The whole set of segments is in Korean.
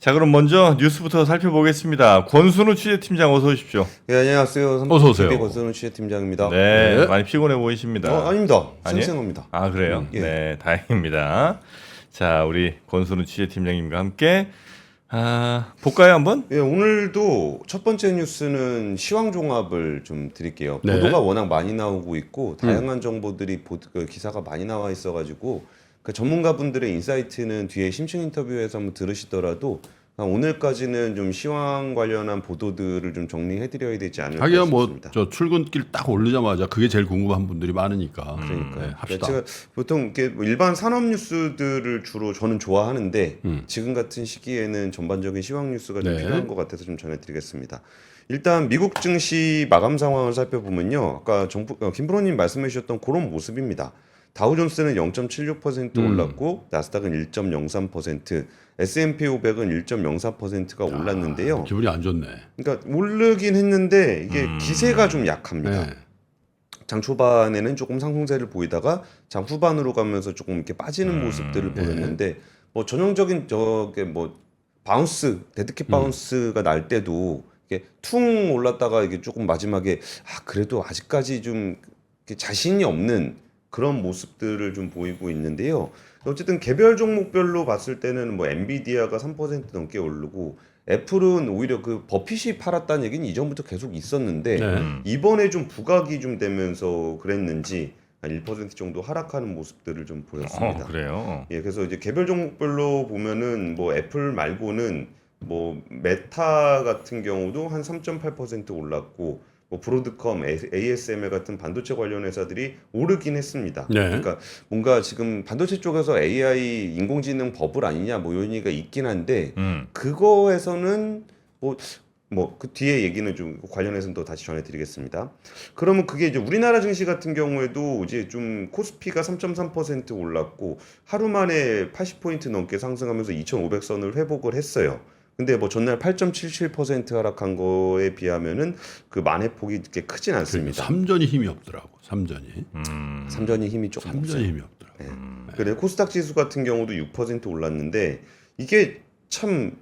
자, 그럼 먼저 뉴스부터 살펴보겠습니다. 권순우 취재팀장 어서 오십시오. 네, 안녕하세요. 어서 오세요. TV 권순우 취재팀장입니다. 네, 많이 피곤해 보이십니다. 아닙니다. 아니에요? 생생합니다. 아, 그래요? 예. 네, 다행입니다. 자, 우리 권순우 취재팀장님과 함께 볼까요, 한번? 예, 오늘도 첫 번째 뉴스는 시황 종합을 좀 드릴게요. 네. 보도가 워낙 많이 나오고 있고 다양한 정보들이 기사가 많이 나와 있어가지고 그 전문가분들의 인사이트는 뒤에 심층 인터뷰에서 한번 들으시더라도 오늘까지는 좀 시황 관련한 보도들을 좀 정리해드려야 되지 않을까 하기야 싶습니다. 뭐 저 출근길 딱 오르자마자 그게 제일 궁금한 분들이 많으니까. 그러니까요. 네, 합시다. 제가 보통 이렇게 뭐 일반 산업 뉴스들을 주로 저는 좋아하는데 지금 같은 시기에는 전반적인 시황 뉴스가 좀 네. 필요한 것 같아서 좀 전해드리겠습니다. 일단 미국 증시 마감 상황을 살펴보면요, 아까 김프로님 말씀해주셨던 그런 모습입니다. 다우존스는 0.76% 올랐고 나스닥은 1.03%, S&P 500은 1.04%가 올랐는데요. 기분이 안 좋네. 그러니까 오르긴 했는데 이게 기세가 좀 약합니다. 네. 장 초반에는 조금 상승세를 보이다가 장 후반으로 가면서 조금 이렇게 빠지는 모습들을 보였는데 뭐 전형적인 저게 뭐 바운스 데드캣 바운스가 날 때도 이게 퉁 올랐다가 이게 조금 마지막에 그래도 아직까지 좀 이렇게 자신이 없는 그런 모습들을 좀 보이고 있는데요. 어쨌든 개별 종목별로 봤을 때는 뭐 엔비디아가 3% 넘게 오르고 애플은 오히려 그 버핏이 팔았다는 얘기는 이전부터 계속 있었는데 네. 이번에 좀 부각이 좀 되면서 그랬는지 한 1% 정도 하락하는 모습들을 좀 보였습니다. 그래요. 예, 그래서 이제 개별 종목별로 보면은 뭐 애플 말고는 뭐 메타 같은 경우도 한 3.8% 올랐고 뭐 브로드컴, ASML 같은 반도체 관련 회사들이 오르긴 했습니다. 네. 그러니까 뭔가 지금 반도체 쪽에서 AI 인공지능 버블 아니냐 뭐 이런 얘기가 있긴 한데 그거에서는 뭐 그 뒤에 얘기는 좀 관련해서는 또 다시 전해드리겠습니다. 그러면 그게 이제 우리나라 증시 같은 경우에도 이제 좀 코스피가 3.3% 올랐고 하루 만에 80포인트 넘게 상승하면서 2,500선을 회복을 했어요. 근데 뭐 전날 8.77% 하락한 거에 비하면은 그 만회폭이 이렇게 크진 않습니다. 삼전이 힘이 없더라고. 삼전이. 삼전이 힘이 조금 삼전이 없어요. 힘이 없더라고. 네. 그래 코스닥 지수 같은 경우도 6% 올랐는데 이게 참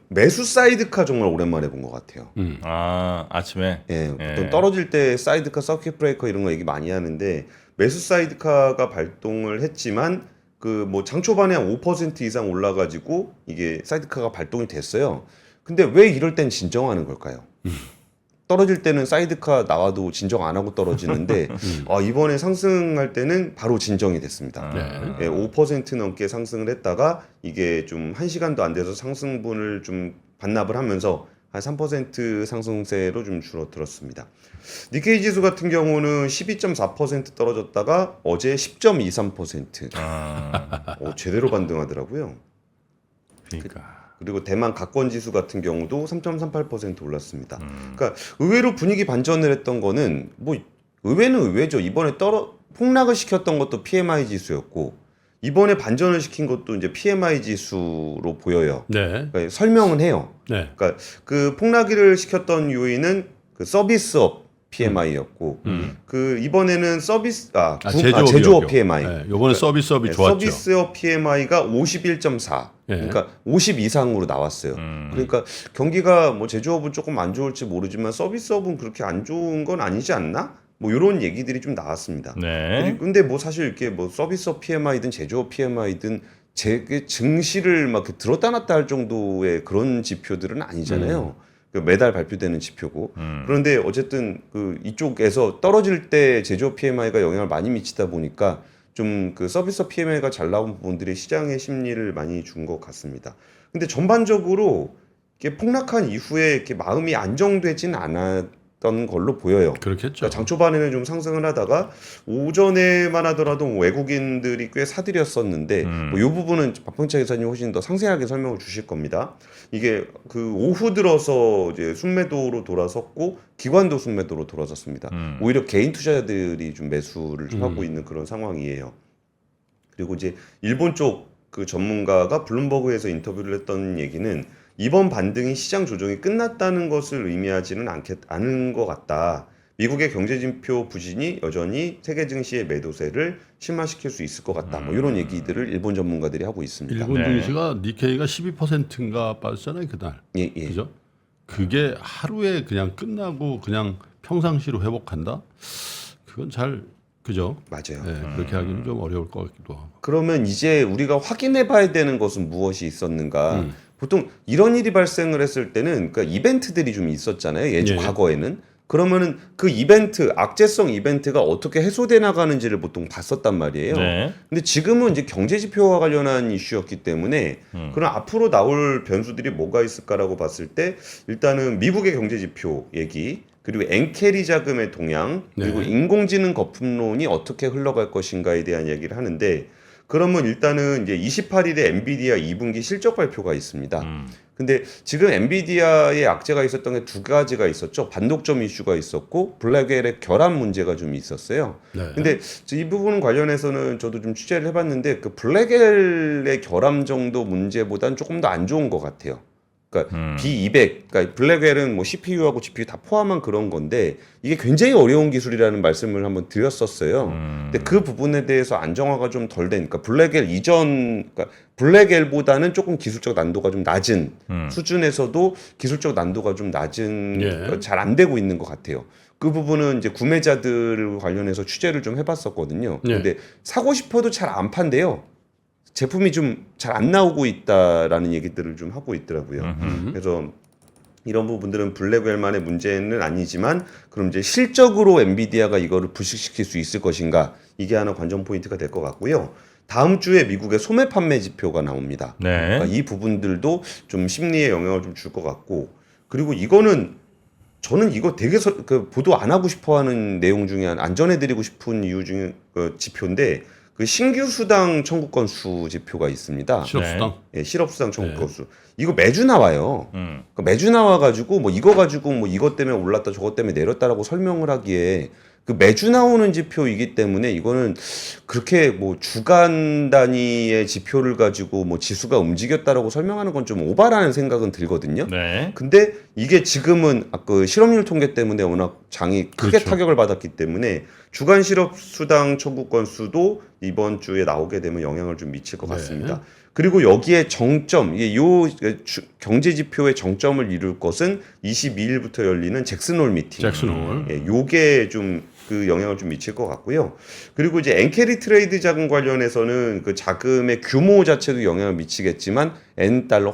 매수 사이드카 정말 오랜만에 본 것 같아요. 아침에. 예, 보통 떨어질 때 사이드카, 서킷 브레이커 이런 거 얘기 많이 하는데 매수 사이드카가 발동을 했지만 그 뭐 장 초반에 한 5% 이상 올라가지고 이게 사이드카가 발동이 됐어요. 근데 왜 이럴 땐 진정하는 걸까요? 떨어질 때는 사이드카 나와도 진정 안 하고 떨어지는데 이번에 상승할 때는 바로 진정이 됐습니다. 네. 예, 5% 넘게 상승을 했다가 이게 좀 1시간도 안 돼서 상승분을 좀 반납을 하면서 한 3% 상승세로 좀 줄어들었습니다. 니케이 지수 같은 경우는 12.4% 떨어졌다가 어제 10.23%. 제대로 반등하더라고요. 그러니까. 그리고 대만 가권 지수 같은 경우도 3.38% 올랐습니다. 그러니까 의외로 분위기 반전을 했던 거는 뭐 의외는 의외죠. 이번에 폭락을 시켰던 것도 PMI 지수였고 이번에 반전을 시킨 것도 이제 PMI 지수로 보여요. 네. 그러니까 설명은 해요. 네. 그러니까 그 폭락을 시켰던 요인은 그 서비스업 PMI였고 그 이번에는 제조업 PMI. 네. 요번에 서비스업이 좋았죠. 서비스업 PMI가 51.4. 네. 그러니까 50 이상으로 나왔어요. 그러니까 경기가 뭐 제조업은 조금 안 좋을지 모르지만 서비스업은 그렇게 안 좋은 건 아니지 않나? 뭐 이런 얘기들이 좀 나왔습니다. 네. 근데 뭐 사실 이렇게 뭐 서비스업 PMI든 제조업 PMI든 증시를 막 이렇게 들었다 놨다 할 정도의 그런 지표들은 아니잖아요. 그 매달 발표되는 지표고. 그런데 어쨌든 그 이쪽에서 떨어질 때 제조업 PMI가 영향을 많이 미치다 보니까 좀 그 서비스 PMI가 잘 나온 부분들이 시장의 심리를 많이 준 것 같습니다. 근데 전반적으로 이렇게 폭락한 이후에 이렇게 마음이 안정되진 않았던 걸로 보여요. 그렇겠죠. 그러니까 장 초반에는 좀 상승을 하다가 오전에만 하더라도 외국인들이 꽤 사들였었는데 뭐 이 부분은 박병철 기사님 훨씬 더 상세하게 설명을 주실 겁니다. 이게 그 오후 들어서 이제 순매도로 돌아섰고 기관도 순매도로 돌아섰습니다. 오히려 개인 투자자들이 좀 매수를 좀 하고 있는 그런 상황이에요. 그리고 이제 일본 쪽 그 전문가가 블룸버그에서 인터뷰를 했던 얘기는 이번 반등이 시장 조정이 끝났다는 것을 의미하지는 않은 것 같다. 미국의 경제지표 부진이 여전히 세계 증시의 매도세를 심화시킬 수 있을 것 같다. 뭐 이런 얘기들을 일본 전문가들이 하고 있습니다. 일본 네. 증시가 니케이가 12%인가 빠졌잖아요 그날. 예, 예. 그죠? 그게 하루에 그냥 끝나고 그냥 평상시로 회복한다? 그건 잘 그죠? 맞아요. 네, 그렇게 하기는 좀 어려울 것 같기도 하고. 그러면 이제 우리가 확인해 봐야 되는 것은 무엇이 있었는가? 보통 이런 일이 발생을 했을 때는 그러니까 이벤트들이 좀 있었잖아요. 예. 과거에는. 그러면은 그 이벤트, 악재성 이벤트가 어떻게 해소돼 나가는지를 보통 봤었단 말이에요. 네. 근데 지금은 이제 경제 지표와 관련한 이슈였기 때문에 그럼 앞으로 나올 변수들이 뭐가 있을까라고 봤을 때 일단은 미국의 경제 지표 얘기, 그리고 엔캐리 자금의 동향, 그리고 네. 인공지능 거품론이 어떻게 흘러갈 것인가에 대한 얘기를 하는데 그러면 일단은 이제 28일에 엔비디아 2분기 실적 발표가 있습니다. 근데 지금 엔비디아의 악재가 있었던 게 두 가지가 있었죠. 반독점 이슈가 있었고 블랙웰의 결함 문제가 좀 있었어요. 네. 근데 이 부분 관련해서는 저도 좀 취재를 해봤는데 그 블랙웰의 결함 정도 문제보다는 조금 더 안 좋은 것 같아요. 그러니까 B200, 그러니까 블랙웰은 뭐 CPU하고 GPU 다 포함한 그런 건데 이게 굉장히 어려운 기술이라는 말씀을 한번 드렸었어요. 근데 그 부분에 대해서 안정화가 좀 덜 된, 그러니까 블랙웰 이전, 그러니까 블랙웰보다는 조금 기술적 난도가 좀 낮은 수준에서도 기술적 난도가 좀 낮은, 예. 잘 안 되고 있는 것 같아요. 그 부분은 이제 구매자들 관련해서 취재를 좀 해봤었거든요. 예. 근데 사고 싶어도 잘 안 판대요. 제품이 좀 잘 안 나오고 있다라는 얘기들을 좀 하고 있더라고요. 그래서 이런 부분들은 블랙웰만의 문제는 아니지만 그럼 이제 실적으로 엔비디아가 이거를 부식시킬 수 있을 것인가 이게 하나 관전 포인트가 될 것 같고요. 다음 주에 미국의 소매 판매 지표가 나옵니다. 네. 그러니까 이 부분들도 좀 심리에 영향을 좀 줄 것 같고 그리고 이거는 저는 이거 되게 그 보도 안 하고 싶어하는 내용 중에 안 전해드리고 싶은 이유 중에 그 지표인데 그 신규 수당 청구 건수 지표가 있습니다. 실업수당. 예, 실업수당 청구 네. 건수. 이거 매주 나와요. 그러니까 매주 나와가지고 뭐 이거 가지고 뭐 이것 때문에 올랐다 저것 때문에 내렸다라고 설명을 하기에 그 매주 나오는 지표이기 때문에 이거는 그렇게 뭐 주간 단위의 지표를 가지고 뭐 지수가 움직였다라고 설명하는 건 좀 오바라는 생각은 들거든요. 네. 근데 이게 지금은 그 실업률 통계 때문에 워낙 장이 크게 그렇죠. 타격을 받았기 때문에 주간 실업수당 청구 건수도 이번 주에 나오게 되면 영향을 좀 미칠 것 네. 같습니다. 그리고 여기에 정점, 이게 경제 지표의 정점을 이룰 것은 22일부터 열리는 잭슨홀 미팅. 잭슨홀. 예, 요게 좀 그 영향을 좀 미칠 것 같고요. 그리고 이제 엔캐리 트레이드 자금 관련해서는 그 자금의 규모 자체도 영향을 미치겠지만 N달러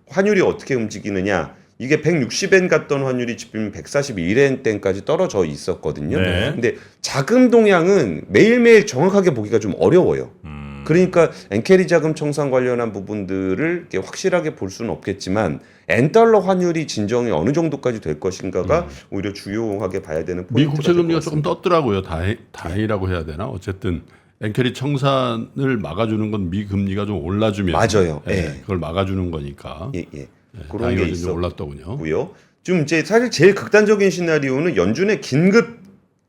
환율이 어떻게 움직이느냐. 이게 160엔 갔던 환율이 지금 141엔대까지 떨어져 있었거든요. 네. 근데 자금 동향은 매일매일 정확하게 보기가 좀 어려워요. 그러니까 엔캐리 자금 청산 관련한 부분들을 이렇게 확실하게 볼 수는 없겠지만 N달러 환율이 진정이 어느 정도까지 될 것인가가 오히려 주요하게 봐야 되는 포인트가 미 국채 금리가 될것 조금 같습니다. 떴더라고요. 다행이라고 해야 되나? 어쨌든 엔캐리 청산을 막아주는 건 미 금리가 좀 올라주면 맞아요. 예, 예. 그걸 막아주는 거니까. 예, 예. 그런 다행히 게 어제 좀 올랐더군요. 있었고요. 좀 이제 사실 제일 극단적인 시나리오는 연준의 긴급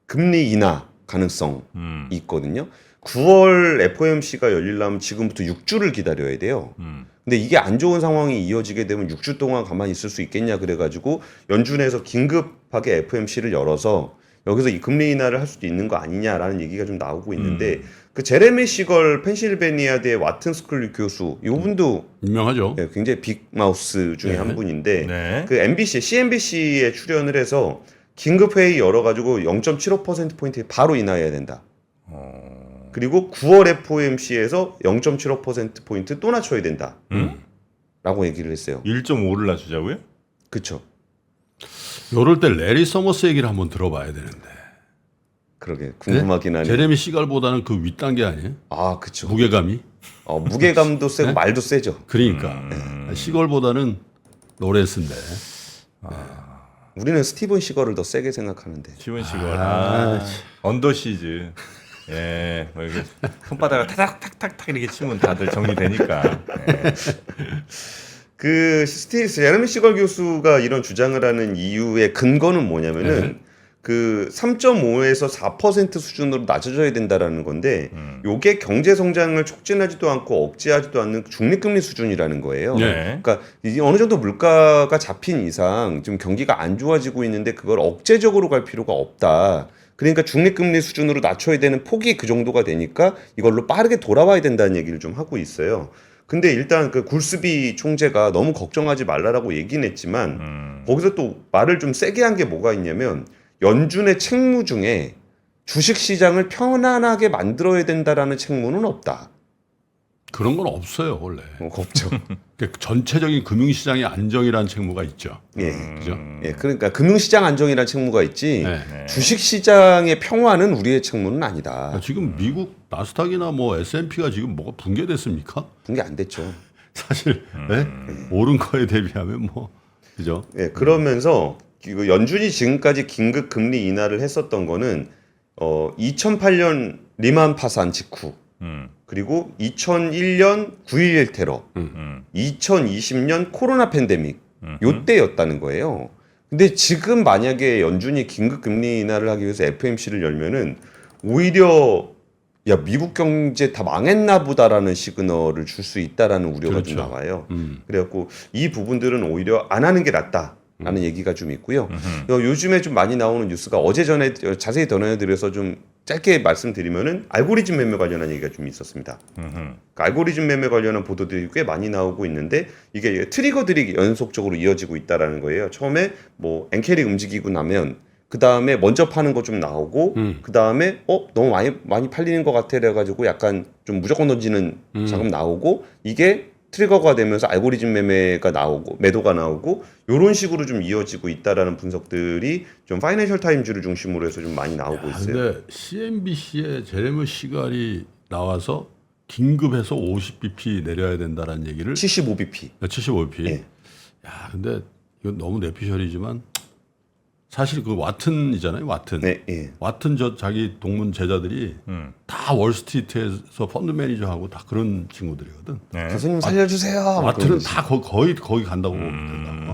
금리 인하 가능성이 있거든요. 9월 FOMC가 열리려면 지금부터 6주를 기다려야 돼요. 근데 이게 안 좋은 상황이 이어지게 되면 6주 동안 가만히 있을 수 있겠냐 그래가지고 연준에서 긴급하게 FOMC를 열어서 여기서 이 금리 인하를 할 수도 있는 거 아니냐라는 얘기가 좀 나오고 있는데 그 제레미 시걸 펜실베니아대 와튼 스쿨 교수 이분도 유명하죠. 예, 굉장히 빅마우스 중에 네. 한 분인데 네. 그 CNBC에 출연을 해서 긴급 회의 열어가지고 0.75%포인트 바로 인하해야 된다. 그리고 9월 FOMC에서 0.75%포인트 또 낮춰야 된다. 라고 얘기를 했어요. 1.5를 낮추자고요? 그쵸. 이럴 때 레리 서머스 얘기를 한번 들어봐야 되는데. 그러게 궁금하긴 하네. 제레미 시갈보다는 그 윗단계 아니에요? 아, 그쵸. 무게감이. 무게감도 세고 네? 말도 세죠. 그러니까 시걸보다는 로렌스인데. 우리는 스티븐 시거를 더 세게 생각하는데. 지원 씨가 언더시즈. 예, 뭐 이렇게 손바닥을 타닥탁탁탁 이렇게 치면 다들 정리되니까. 예. 그 제레미 시걸 교수가 이런 주장을 하는 이유의 근거는 뭐냐면은 그 3.5에서 4% 수준으로 낮아져야 된다라는 건데 요게 경제 성장을 촉진하지도 않고 억제하지도 않는 중립금리 수준이라는 거예요. 네. 그러니까 이게 어느 정도 물가가 잡힌 이상 지금 경기가 안 좋아지고 있는데 그걸 억제적으로 갈 필요가 없다. 그러니까 중립금리 수준으로 낮춰야 되는 폭이 그 정도가 되니까 이걸로 빠르게 돌아와야 된다는 얘기를 좀 하고 있어요. 근데 일단 그 굴스비 총재가 너무 걱정하지 말라라고 얘기는 했지만 거기서 또 말을 좀 세게 한 게 뭐가 있냐면 연준의 책무 중에 주식시장을 편안하게 만들어야 된다라는 책무는 없다. 그런 건 없어요 원래. 없죠. 그러니까 전체적인 금융시장의 안정이라는 책무가 있죠. 예. 그죠? 예, 그러니까 금융시장 안정이라는 책무가 있지 네. 주식시장의 평화는 우리의 책무는 아니다. 그러니까 지금 미국 나스닥이나 뭐 S&P가 지금 뭐가 붕괴됐습니까? 그게 안 됐죠. 사실 네? 오른 거에 대비하면 뭐 그죠? 예, 그러면서 그 연준이 지금까지 긴급 금리 인하를 했었던 거는 2008년 리만 파산 직후 그리고 2001년 9.11 테러 2020년 코로나 팬데믹 요때였다는 거예요. 근데 지금 만약에 연준이 긴급 금리 인하를 하기 위해서 FMC를 열면은 오히려 야 미국 경제 다 망했나 보다라는 시그널을 줄 수 있다라는 우려가 좀 그렇죠. 나와요. 그래갖고 이 부분들은 오히려 안 하는 게 낫다라는 얘기가 좀 있고요. 요즘에 좀 많이 나오는 뉴스가 어제 전에 자세히 전해드려서 좀 짧게 말씀드리면은 알고리즘 매매 관련한 얘기가 좀 있었습니다. 그러니까 알고리즘 매매 관련한 보도들이 꽤 많이 나오고 있는데 이게 트리거들이 연속적으로 이어지고 있다라는 거예요. 처음에 뭐 엔켈이 움직이고 나면 그 다음에 먼저 파는 거 좀 나오고 그 다음에 너무 많이 팔리는 것 같아 그래가지고 약간 좀 무조건 던지는 자금 나오고 이게 트리거가 되면서 알고리즘 매매가 나오고 매도가 나오고 이런 식으로 좀 이어지고 있다라는 분석들이 좀 파이낸셜 타임즈를 중심으로 해서 좀 많이 나오고 있어요. 근데 CNBC의 제레미 시갈이 나와서 긴급해서 50bp 내려야 된다라는 얘기를 75bp. 75bp. 예. 야, 근데 이건 너무 내피셜이지만 사실 그 와튼이잖아요, 와튼. 네, 예. 와튼 저 자기 동문 제자들이 다 월스트리트에서 펀드 매니저하고 다 그런 친구들이거든. 네. 교수님 살려주세요. 와튼은 다 거의 거기 간다고 보면 된다고.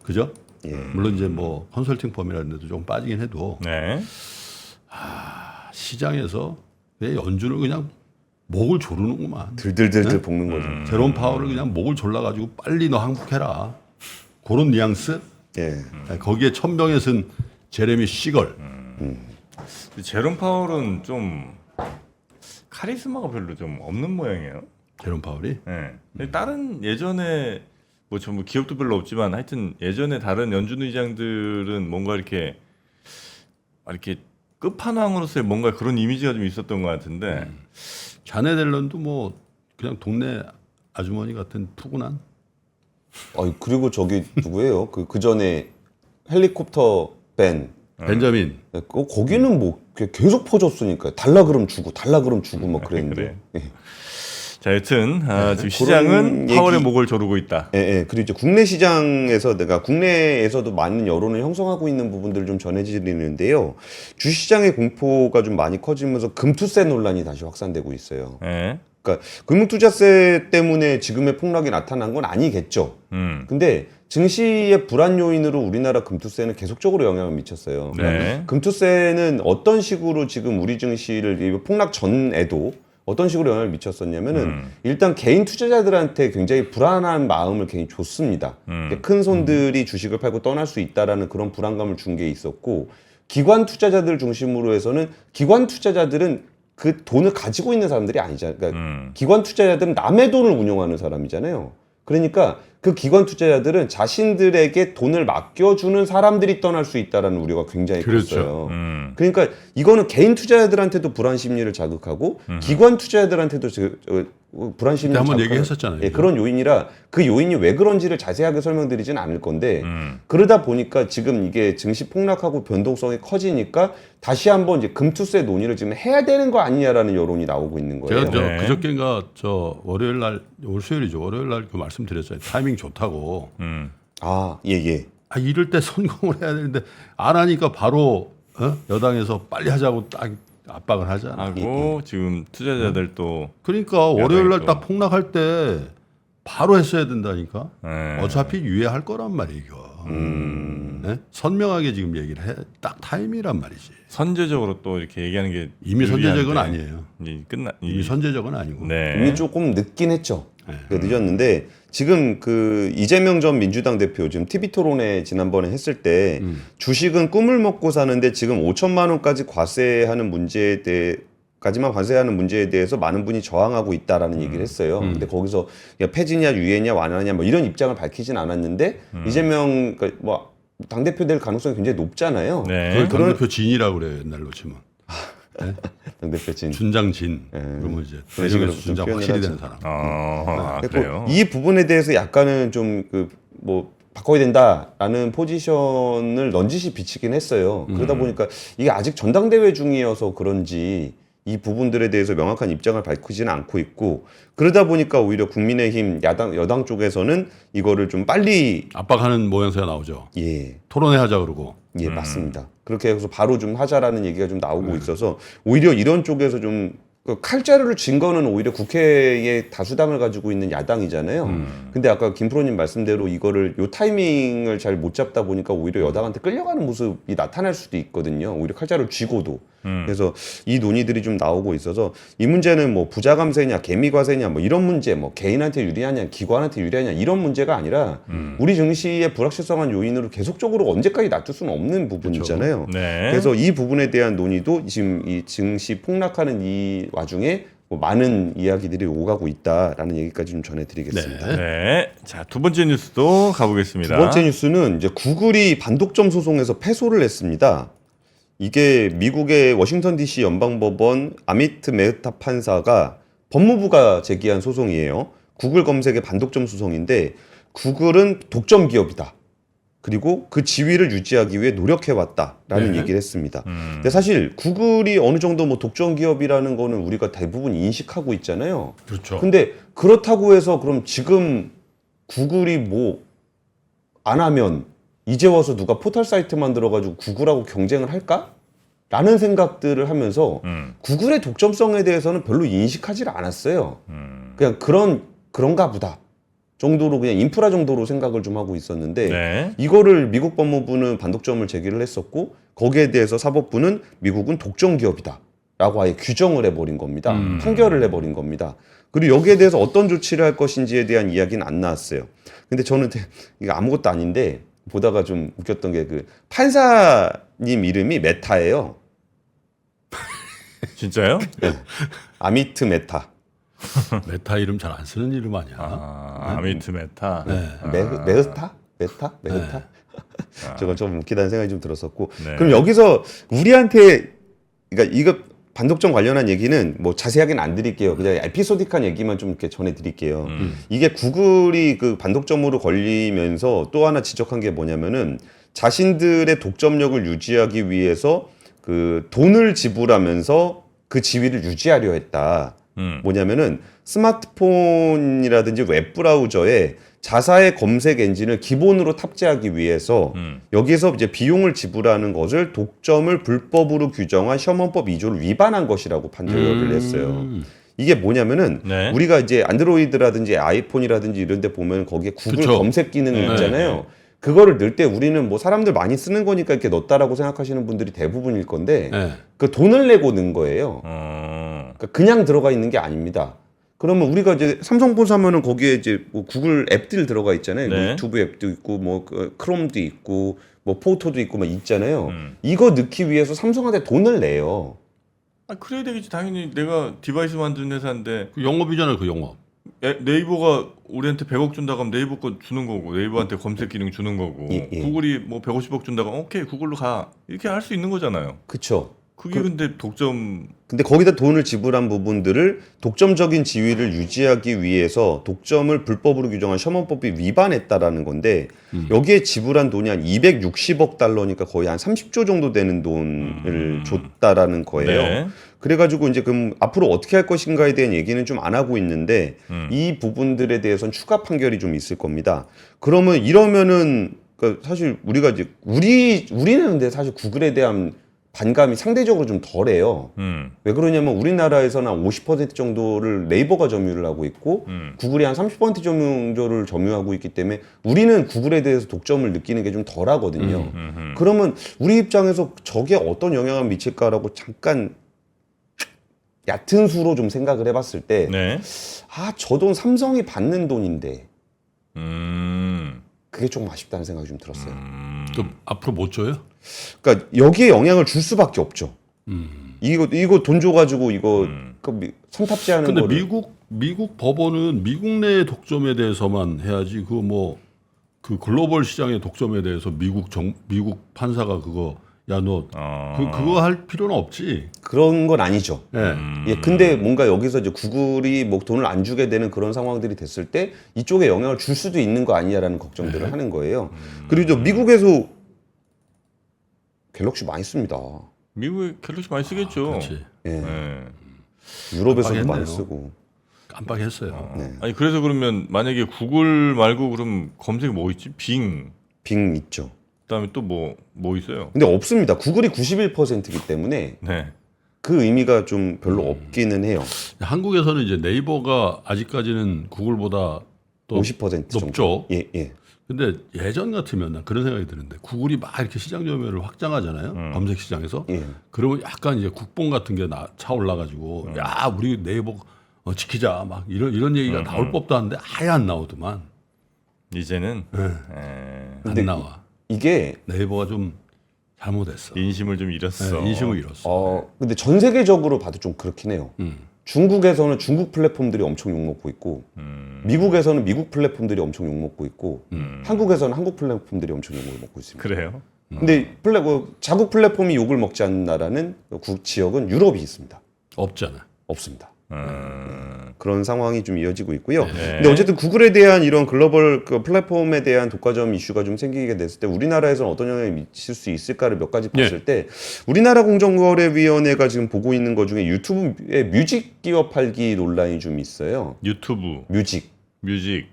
그죠? 예. 물론 이제 뭐 컨설팅 펌이라는 데도 좀 빠지긴 해도 네. 시장에서 내 연준을 그냥 목을 조르는구만. 들들들들 볶는 거죠. 제롬 파월을 그냥 목을 졸라가지고 빨리 너 항복해라. 그런 뉘앙스. 예. 거기에 천명에 쓴 제레미 시걸. 제롬 파월은 좀 카리스마가 별로 좀 없는 모양이에요. 제롬 파월이. 네. 다른 예전에 뭐 전부 기업도 별로 없지만 하여튼 예전에 다른 연준 의장들은 뭔가 이렇게 끝판왕으로서의 뭔가 그런 이미지가 좀 있었던 것 같은데. 자네 델런도 뭐 그냥 동네 아주머니 같은 푸근한. 그리고 저기 누구예요? 그 전에 헬리콥터 밴. 벤자민. 거기는 뭐 계속 퍼졌으니까 달라 그럼 주고 막 그랬는데. 그래. 자, 여튼 지금 그런 시장은 파월의 얘기- 목을 조르고 있다. 예. 그리고 이제 국내 시장에서 내가 국내에서도 많은 여론을 형성하고 있는 부분들을 좀 전해드리는데요. 주시장의 공포가 좀 많이 커지면서 금투세 논란이 다시 확산되고 있어요. 네. 그러니까 금융투자세 때문에 지금의 폭락이 나타난 건 아니겠죠. 근데 증시의 불안 요인으로 우리나라 금투세는 계속적으로 영향을 미쳤어요. 네. 금투세는 어떤 식으로 지금 우리 증시를 이 폭락 전에도 어떤 식으로 영향을 미쳤었냐면은 일단 개인 투자자들한테 굉장히 불안한 마음을 괜히 줬습니다. 큰 손들이 주식을 팔고 떠날 수 있다라는 그런 불안감을 준 게 있었고 기관 투자자들 중심으로 해서는 기관 투자자들은 그 돈을 가지고 있는 사람들이 아니잖아요. 그러니까 기관 투자자들은 남의 돈을 운용하는 사람이잖아요. 그러니까 그 기관 투자자들은 자신들에게 돈을 맡겨주는 사람들이 떠날 수 있다라는 우려가 굉장히 그렇죠. 컸어요. 그러니까 이거는 개인 투자자들한테도 불안 심리를 자극하고 기관 투자자들한테도 불안 심리를 한번 자극하는 얘기했었잖아요. 예, 그런 요인이라 그 요인이 왜 그런지를 자세하게 설명드리지는 않을 건데 그러다 보니까 지금 이게 증시 폭락하고 변동성이 커지니까 다시 한번 이제 금투세 논의를 지금 해야 되는 거 아니냐라는 여론이 나오고 있는 거예요. 제가 네. 그저께인가 월요일 날 올 수요일이죠. 월요일 날 그 말씀드렸잖아요. 타이밍 좋다고. 예. 이럴 때 성공을 해야 되는데 안 하니까 바로 여당에서 빨리 하자고 딱 압박을 하잖아. 하고 지금 투자자들 또 그러니까 월요일 날 또. 딱 폭락할 때 바로 했어야 된다니까. 네. 어차피 유예할 거란 말이에요. 네? 선명하게 지금 얘기를 해. 딱 타임이란 말이지. 선제적으로 또 이렇게 얘기하는 게 이미 선제적은 유리한데 아니에요. 이미 선제적은 아니고. 네. 이미 조금 늦긴 했죠. 네. 늦었는데 지금 그 이재명 전 민주당 대표 지금 TV 토론회 지난번에 했을 때 주식은 꿈을 먹고 사는데 지금 5천만 원까지 과세하는 문제에 대해까지만 과세하는 문제에 대해서 많은 분이 저항하고 있다라는 얘기를 했어요. 근데 거기서 폐지냐 유예냐 완화냐 뭐 이런 입장을 밝히진 않았는데 이재명 그러니까 뭐 당대표 될 가능성이 굉장히 높잖아요. 네. 그걸 당대표 진이라고 그래요. 옛날로 치면. 네? 당대표 진. 준장진. 그러면 이제 그런 식으로 대전에서 준장 좀 확실히 표현을 된 사람. 그래요. 이 부분에 대해서 약간은 좀 뭐 바꿔야 된다라는 포지션을 넌지시 비치긴 했어요. 그러다 보니까 이게 아직 전당대회 중이어서 그런지 이 부분들에 대해서 명확한 입장을 밝히지는 않고 있고 그러다 보니까 오히려 국민의힘 여당 쪽에서는 이거를 좀 빨리 압박하는 모양새가 나오죠. 예. 토론회 하자 그러고. 예, 맞습니다. 그렇게 해서 바로 좀 하자라는 얘기가 좀 나오고 있어서 오히려 이런 쪽에서 좀 칼자루를 쥔 거는 오히려 국회의 다수당을 가지고 있는 야당이잖아요. 근데 아까 김프로님 말씀대로 이거를 요 타이밍을 잘 못 잡다 보니까 오히려 여당한테 끌려가는 모습이 나타날 수도 있거든요. 오히려 칼자루를 쥐고도. 그래서 이 논의들이 좀 나오고 있어서 이 문제는 뭐 부자감세냐 개미과세냐 뭐 이런 문제 뭐 개인한테 유리하냐 기관한테 유리하냐 이런 문제가 아니라 우리 증시의 불확실성한 요인으로 계속적으로 언제까지 놔둘 수는 없는 부분이잖아요. 네. 그래서 이 부분에 대한 논의도 지금 이 증시 폭락하는 이 와중에 뭐 많은 이야기들이 오가고 있다라는 얘기까지 좀 전해드리겠습니다. 네. 자, 두 번째 뉴스도 가보겠습니다. 두 번째 뉴스는 이제 구글이 반독점 소송에서 패소를 했습니다. 이게 미국의 워싱턴 DC 연방법원 아미트 메흐타 판사가 법무부가 제기한 소송이에요. 구글 검색의 반독점 소송인데 구글은 독점 기업이다. 그리고 그 지위를 유지하기 위해 노력해왔다라는 얘기를 했습니다. 근데 사실 구글이 어느 정도 뭐 독점 기업이라는 거는 우리가 대부분 인식하고 있잖아요. 그렇죠. 근데 그렇다고 해서 그럼 지금 구글이 뭐 안 하면 이제 와서 누가 포털 사이트 만들어가지고 구글하고 경쟁을 할까? 라는 생각들을 하면서 구글의 독점성에 대해서는 별로 인식하지 않았어요. 그냥 그런가 보다 정도로 그냥 인프라 정도로 생각을 좀 하고 있었는데 네. 이거를 미국 법무부는 반독점을 제기를 했었고 거기에 대해서 사법부는 미국은 독점 기업이다 라고 아예 규정을 해버린 겁니다. 판결을 해버린 겁니다. 그리고 여기에 대해서 어떤 조치를 할 것인지에 대한 이야기는 안 나왔어요. 근데 저는 이거 아무것도 아닌데 보다가 좀 웃겼던 게 그 판사님 이름이 메타예요. 진짜요? 아미트 메타. 메타 이름 잘 안 쓰는 이름 아니야. 아미트 메타. 네. 메흐타? 메타? 메흐타? 저건 좀 웃기다는 생각이 좀 들었었고. 네. 그럼 여기서 우리한테 그러니까 이거 반독점 관련한 얘기는 뭐 자세하게는 안 드릴게요. 그냥 에피소딕한 얘기만 좀 이렇게 전해드릴게요. 이게 구글이 그 반독점으로 걸리면서 또 하나 지적한 게 뭐냐면은 자신들의 독점력을 유지하기 위해서 그 돈을 지불하면서 그 지위를 유지하려 했다. 뭐냐면은 스마트폰이라든지 웹브라우저에 자사의 검색 엔진을 기본으로 탑재하기 위해서 여기서 이제 비용을 지불하는 것을 독점을 불법으로 규정한 셔먼법 2조를 위반한 것이라고 판결을 했어요. 이게 뭐냐면은 네. 우리가 이제 안드로이드라든지 아이폰이라든지 이런 데 보면 거기에 구글 그쵸. 검색 기능이 네. 있잖아요. 그거를 넣을 때 우리는 뭐 사람들 많이 쓰는 거니까 이렇게 넣었다라고 생각하시는 분들이 대부분일 건데 네. 그 돈을 내고 넣은 거예요. 그러니까 그냥 들어가 있는 게 아닙니다. 그러면 우리가 이제 삼성폰 사면은 거기에 이제 뭐 구글 앱들 들어가 있잖아요. 뭐 네. 유튜브 앱도 있고 뭐 크롬도 있고 뭐 포토도 있고 막 있잖아요. 이거 넣기 위해서 삼성한테 돈을 내요. 아, 그래야 되겠지. 당연히 내가 디바이스 만드는 회사인데 그 영업이잖아요, 그 영업. 네이버가 우리한테 100억 준다고 하면 네이버 거 주는 거고 네이버한테 검색 기능 주는 거고 예. 구글이 뭐 150억 준다고 하면 오케이 구글로 가 이렇게 할 수 있는 거잖아요. 그쵸? 그게 근데 독점 근데 거기다 돈을 지불한 부분들을 독점적인 지위를 유지하기 위해서 독점을 불법으로 규정한 셔먼법이 위반했다라는 건데 여기에 지불한 돈이 한 260억 달러니까 거의 한 30조 정도 되는 돈을 줬다라는 거예요. 네. 그래가지고 이제 그럼 앞으로 어떻게 할 것인가에 대한 얘기는 좀 안 하고 있는데 이 부분들에 대해서는 추가 판결이 좀 있을 겁니다. 그러면 이러면은 그러니까 사실 우리가 이제 우리는 근데 사실 구글에 대한 반감이 상대적으로 좀 덜해요. 왜 그러냐면 우리나라에서는 한 50% 정도를 네이버가 점유를 하고 있고 구글이 한 30% 정도를 점유하고 있기 때문에 우리는 구글에 대해서 독점을 느끼는 게 좀 덜하거든요. 그러면 우리 입장에서 저게 어떤 영향을 미칠까라고 잠깐 얕은 수로 좀 생각을 해봤을 때 네. 저 돈 삼성이 받는 돈인데 음. 그게 조금 아쉽다는 생각이 좀 들었어요. 또 앞으로 못 줘요? 그러니까 여기에 영향을 줄 수밖에 없죠. 이거 돈 줘가지고 이거 선탑제하는 근데 거를 미국 법원은 미국 내 독점에 대해서만 해야지 그 글로벌 시장의 독점에 대해서 미국 판사가 그거 야 너 그거 할 필요는 없지. 그런 건 아니죠. 예. 예, 근데 뭔가 여기서 이제 구글이 뭐 돈을 안 주게 되는 그런 상황들이 됐을 때 이쪽에 영향을 줄 수도 있는 거 아니냐라는 걱정들을 하는 거예요. 그리고 또 미국에서 갤럭시 많이 씁니다. 미국에 갤럭시 많이 쓰겠죠. 그렇지. 예, 네. 유럽에서도 깜빡했네요. 많이 쓰고. 깜빡했어요. 네. 아니 그래서 그러면 만약에 구글 말고 그럼 검색이 뭐 있지? 빙. 빙 있죠. 그다음에 또 뭐 있어요? 근데 없습니다. 구글이 91%이기 때문에 네. 그 의미가 좀 별로 없기는 해요. 한국에서는 이제 네이버가 아직까지는 구글보다 또 50% 정도. 높죠. 예, 예. 근데 예전 같으면 난 그런 생각이 드는데 구글이 막 이렇게 시장 점유율을 확장하잖아요. 검색 시장에서. 예. 그러면 약간 이제 국뽕 같은 게 차올라 가지고 야 우리 네이버 지키자 막 이런 얘기가 나올 법도 한데 아예 안 나오더만. 이제는 안 근데 나와. 이게 네이버가 좀 잘못했어. 인심을 좀 잃었어. 네, 인심을 잃었어. 근데 전 세계적으로 봐도 좀 그렇긴 해요. 음. 중국에서는 중국 플랫폼들이 엄청 욕먹고 있고 미국에서는 미국 플랫폼들이 엄청 욕먹고 있고 한국에서는 한국 플랫폼들이 엄청 욕을 먹고 있습니다. 그래요? 근데 자국 플랫폼이 욕을 먹지 않는 나라는 지역은 유럽이 있습니다. 없잖아. 없습니다. 그런 상황이 좀 이어지고 있고요. 근데 네. 어쨌든 구글에 대한 이런 글로벌 그 플랫폼에 대한 독과점 이슈가 좀 생기게 됐을 때 우리나라에서는 어떤 영향을 미칠 수 있을까를 몇 가지 봤을 때 우리나라 공정거래위원회가 지금 보고 있는 것 중에 유튜브의 뮤직 기업 팔기 논란이 좀 있어요. 유튜브, 뮤직. 뮤직.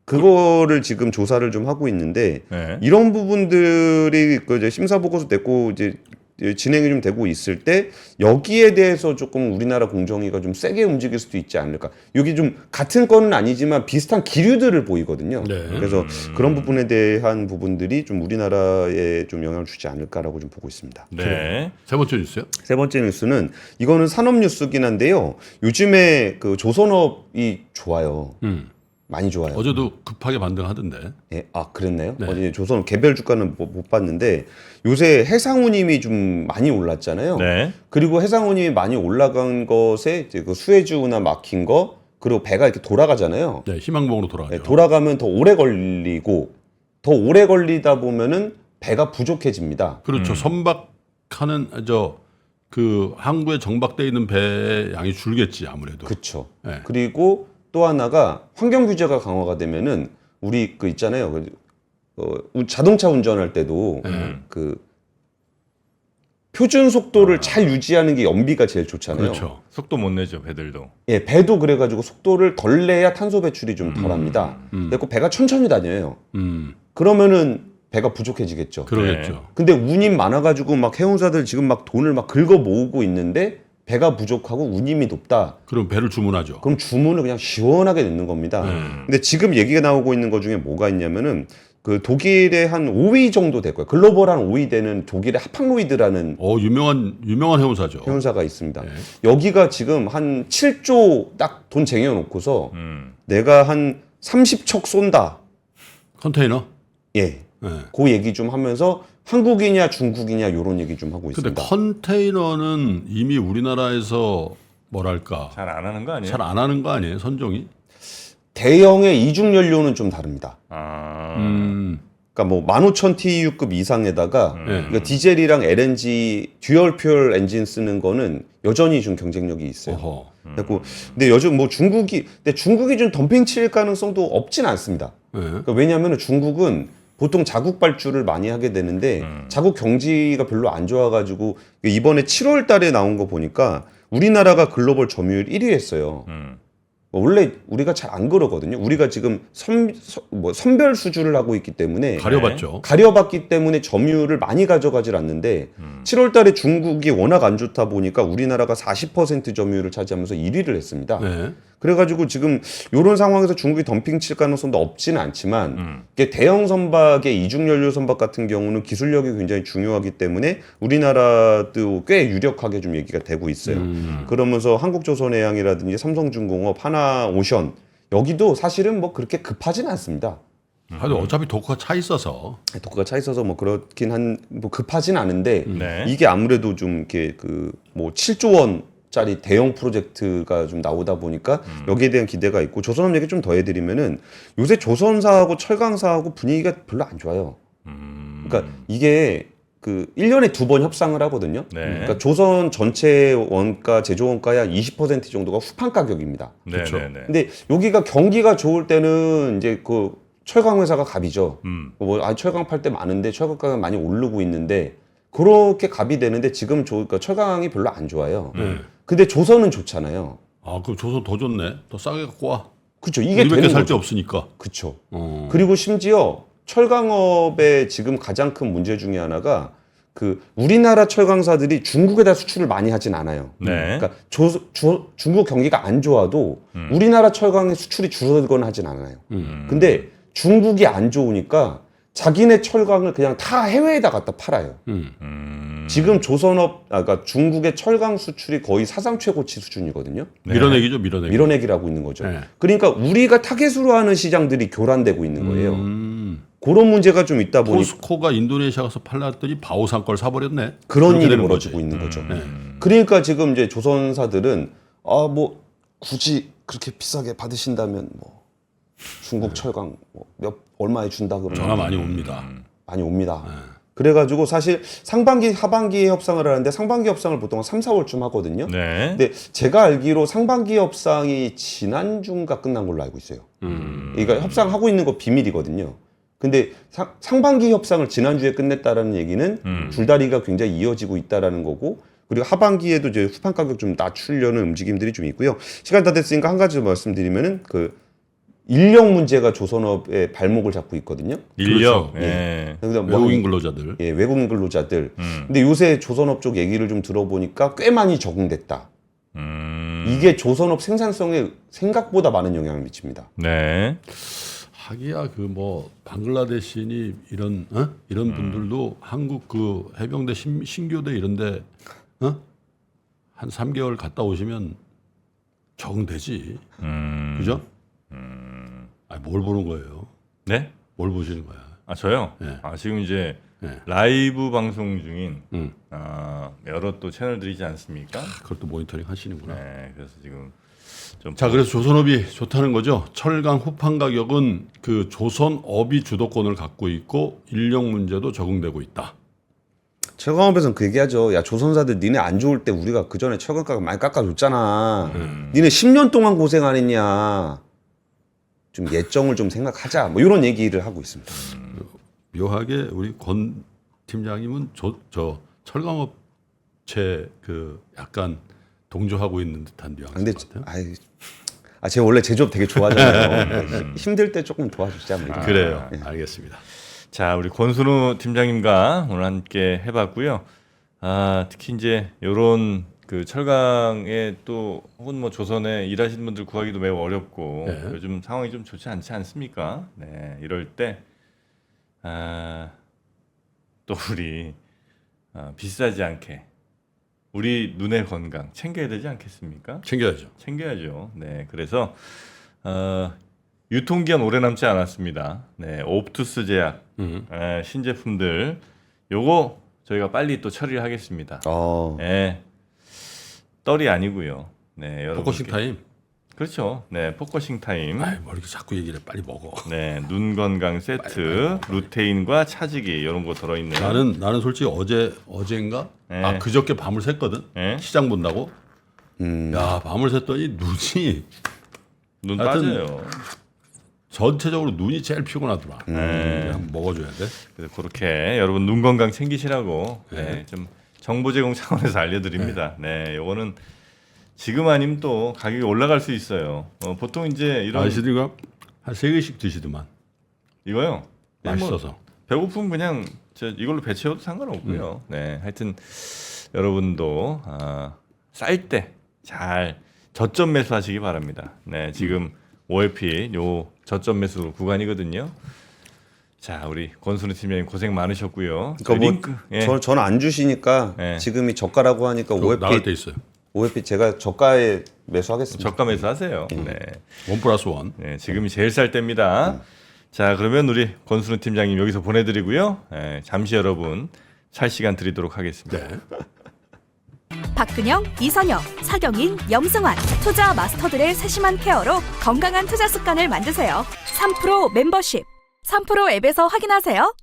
그거를 지금 조사를 좀 하고 있는데 네. 이런 부분들이 그 이제 심사 보고서 냈고 이제 진행이 좀 되고 있을 때 여기에 대해서 조금 우리나라 공정위가 좀 세게 움직일 수도 있지 않을까. 여기 좀 같은 건은 아니지만 비슷한 기류들을 보이거든요. 네. 그래서 그런 부분에 대한 부분들이 좀 우리나라에 좀 영향을 주지 않을까라고 좀 보고 있습니다. 네. 세 번째 뉴스요? 세 번째 뉴스는 이거는 산업 뉴스긴 한데요. 요즘에 그 조선업이 좋아요. 많이 좋아요. 어제도 급하게 반등하던데. 예, 그랬나요? 네. 어제 조선 개별 주가는 못 봤는데 요새 해상운임이 좀 많이 올랐잖아요. 네. 그리고 해상운임이 많이 올라간 것에 이제 그 수혜주나 막힌 거 그리고 배가 이렇게 돌아가잖아요. 네, 희망봉으로 돌아가죠. 예, 돌아가면 더 오래 걸리고 더 오래 걸리다 보면은 배가 부족해집니다. 그렇죠. 선박하는 그 항구에 정박돼 있는 배의 양이 줄겠지 아무래도. 그렇죠. 네. 그리고 또 하나가 환경 규제가 강화가 되면은 우리 그 있잖아요. 자동차 운전할 때도 그 표준 속도를 잘 유지하는 게 연비가 제일 좋잖아요. 그렇죠. 속도 못 내죠, 배들도. 예, 배도 그래가지고 속도를 덜 내야 탄소 배출이 좀 덜합니다. 그래서 배가 천천히 다녀요. 그러면은 배가 부족해지겠죠. 그러겠죠. 근데 운임 많아가지고 막 해운사들 지금 막 돈을 막 긁어 모으고 있는데 배가 부족하고 운임이 높다. 그럼 배를 주문하죠. 그럼 주문을 그냥 시원하게 넣는 겁니다. 근데 지금 얘기가 나오고 있는 것 중에 뭐가 있냐면은 그 독일의 한 5위 정도 될 거예요. 글로벌 한 5위 되는 독일의 하팡로이드라는 유명한 해운사죠. 해운사가 있습니다. 여기가 지금 한 7조 딱 돈 쟁여놓고서 내가 한 30척 쏜다. 컨테이너. 예. 네. 그 얘기 좀 하면서 한국이냐 중국이냐 이런 얘기 좀 하고 근데 있습니다. 컨테이너는 이미 우리나라에서 뭐랄까 잘 안 하는 거 아니에요? 잘 안 하는 거 아니에요? 선종이? 대형의 이중 연료는 좀 다릅니다. 그러니까 뭐 15,000 TEU급 이상에다가 그러니까 디젤이랑 LNG 듀얼 퓨얼 엔진 쓰는 거는 여전히 좀 경쟁력이 있어요. 어허. 그래고 근데 요즘 뭐 중국이 좀 덤핑 칠 가능성도 없진 않습니다. 네. 그러니까 왜냐하면 중국은 보통 자국 발주를 많이 하게 되는데 자국 경기가 별로 안 좋아가지고 이번에 7월 달에 나온 거 보니까 우리나라가 글로벌 점유율 1위 했어요. 원래 우리가 잘 안 그러거든요. 우리가 지금 선별 수주를 하고 있기 때문에 가려봤죠. 가려봤기 때문에 점유율을 많이 가져가질 않는데 7월 달에 중국이 워낙 안 좋다 보니까 우리나라가 40% 점유율을 차지하면서 1위를 했습니다. 네. 그래가지고 지금 이런 상황에서 중국이 덤핑 칠 가능성도 없지는 않지만 이게 대형 선박의 이중 연료 선박 같은 경우는 기술력이 굉장히 중요하기 때문에 우리나라도 꽤 유력하게 좀 얘기가 되고 있어요. 그러면서 한국조선해양이라든지 삼성중공업, 하나오션 여기도 사실은 뭐 그렇게 급하진 않습니다. 하여튼 어차피 독가 차 있어서 독가 차 있어서 뭐 그렇긴 뭐 급하진 않은데 네. 이게 아무래도 좀 이렇게 뭐 7조 원짜리 대형 프로젝트가 좀 나오다 보니까 여기에 대한 기대가 있고 조선업 얘기 좀 더 해드리면은 요새 조선사하고 철강사하고 분위기가 별로 안 좋아요. 그러니까 이게 1년에 2번 협상을 하거든요. 네. 그러니까 조선 전체 원가, 제조 원가의 한 20% 정도가 후판 가격입니다. 그렇죠. 네, 네, 네. 근데 여기가 경기가 좋을 때는 이제 철강 회사가 갑이죠. 철강 팔 때 많은데 철강 가격 많이 오르고 있는데 그렇게 갑이 되는데 지금 그러니까 철강이 별로 안 좋아요. 근데 조선은 좋잖아요. 아 그럼 조선 더 좋네. 더 싸게 갖고 와. 그렇죠. 이게 우리밖에 되는 살 거죠. 데 없으니까. 그렇죠. 어. 그리고 심지어 철강업의 지금 가장 큰 문제 중에 하나가 우리나라 철강사들이 중국에다 수출을 많이 하진 않아요. 네. 그러니까 중국 경기가 안 좋아도 우리나라 철강의 수출이 줄어들거나 하진 않아요. 근데 중국이 안 좋으니까 자기네 철강을 그냥 다 해외에다 갖다 팔아요. 지금 그러니까 중국의 철강 수출이 거의 사상 최고치 수준이거든요. 네. 밀어내기죠, 밀어내기. 밀어내기라고 있는 거죠. 네. 그러니까 우리가 타겟으로 하는 시장들이 교란되고 있는 거예요. 그런 문제가 좀 있다 보니 포스코가 인도네시아 가서 팔랐더니 바오산 걸 사버렸네. 그런 그렇게 일이 되는 벌어지고 거지. 있는 거죠. 네. 그러니까 지금 이제 조선사들은 뭐 굳이 그렇게 비싸게 받으신다면 뭐 중국 철강 얼마에 준다 그러면 전화 많이 옵니다. 많이 옵니다. 그래가지고 사실 상반기 하반기에 협상을 하는데 상반기 협상을 보통 한 3, 4월쯤 하거든요. 네. 근데 제가 알기로 상반기 협상이 지난주인가 끝난 걸로 알고 있어요. 그러니까 협상하고 있는 거 비밀이거든요. 근데 상반기 협상을 지난주에 끝냈다라는 얘기는 줄다리가 굉장히 이어지고 있다라는 거고 그리고 하반기에도 이제 후판 가격 좀 낮추려는 움직임들이 좀 있고요. 시간 다 됐으니까 한 가지 말씀드리면은 인력 문제가 조선업의 발목을 잡고 있거든요. 인력. 그렇죠. 예. 외국인 근로자들. 예, 외국인 근로자들. 근데 요새 조선업 쪽 얘기를 좀 들어보니까 꽤 많이 적응됐다. 이게 조선업 생산성에 생각보다 많은 영향을 미칩니다. 네. 하기야 방글라데시니 이런 분들도 한국 해병대 신교대 이런데 한 3개월 갔다 오시면 적응되지. 그죠? 뭘 보는 거예요? 네? 뭘 보시는 거야? 아 저요? 네. 지금 이제 네. 라이브 방송 중인 여러 또 채널들이지 않습니까? 그것도 모니터링 하시는구나. 네. 그래서 지금 좀 자, 그래서 조선업이 좋다는 거죠. 철강 후판 가격은 조선업이 주도권을 갖고 있고 인력 문제도 적응되고 있다. 철강업에서는 그 얘기하죠. 야, 조선사들 니네 안 좋을 때 우리가 그 전에 철강 가격 많이 깎아줬잖아. 니네 10년 동안 고생 안 했냐. 좀 예정을 좀 생각하자. 뭐 이런 얘기를 하고 있습니다. 묘하게 우리 권 팀장님은 저 철강업체 약간 동조하고 있는 듯한 뉘앙스 근데 같아요. 제가 원래 제조업 되게 좋아하잖아요. 힘들 때 조금 도와주자. 뭐 이런. 그래요. 알겠습니다. 자, 우리 권순우 팀장님과 오늘 함께 해봤고요. 특히 이제 요런 철강에 또 혹은 뭐 조선에 일하시는 분들 구하기도 매우 어렵고 네. 요즘 상황이 좀 좋지 않지 않습니까? 네, 이럴 때 또 우리 비싸지 않게 우리 눈의 건강 챙겨야 되지 않겠습니까? 챙겨야죠. 챙겨야죠. 네, 그래서 유통기한 오래 남지 않았습니다. 네, 옵투스 제약 신제품들 요거 저희가 빨리 또 처리를 하겠습니다. 네, 떨이 아니고요. 네, 여러분. 포커싱 타임. 그렇죠. 네, 포커싱 타임. 뭐 이렇게 자꾸 얘기를 해. 빨리 먹어. 네, 눈 건강 세트, 루테인과 차지기 이런 거 들어있는. 나는 솔직히 어제인가? 네. 그저께 밤을 샜거든. 네. 시장 본다고. 야, 밤을 샜더니 눈 하여튼 빠져요. 전체적으로 눈이 제일 피곤하더라. 그냥 먹어줘야 돼. 그래서 그렇게 여러분 눈 건강 챙기시라고 네, 좀 정보 제공 차원에서 알려드립니다. 네, 요거는 지금 아니면 또 가격이 올라갈 수 있어요. 보통 이제 이런 아이스리가 한 3개씩 드시더만. 이거요. 그냥 뭐 맛있어서. 배고프면 그냥 이걸로 배 채워도 상관없고요. 네, 하여튼 여러분도 쌀 때 잘 저점 매수하시기 바랍니다. 네, 지금 OFP 요 저점 매수 구간이거든요. 자, 우리 권순우 팀장님 고생 많으셨고요. 그러니까 뭐 링크, 예. 저는 안 주시니까 예. 지금이 저가라고 하니까 나갈 때 OFP 있어요. 제가 저가에 매수하겠습니다. 저가 매수하세요. 네. 1+1. 네, 지금이 제일 쌀 때입니다. 자, 그러면 우리 권순우 팀장님 여기서 보내드리고요. 네, 잠시 여러분 찰 시간 드리도록 하겠습니다. 네. 박근영, 이선영, 사경인, 염승환 투자 마스터들의 세심한 케어로 건강한 투자 습관을 만드세요. 3프로 멤버십 3프로 앱에서 확인하세요.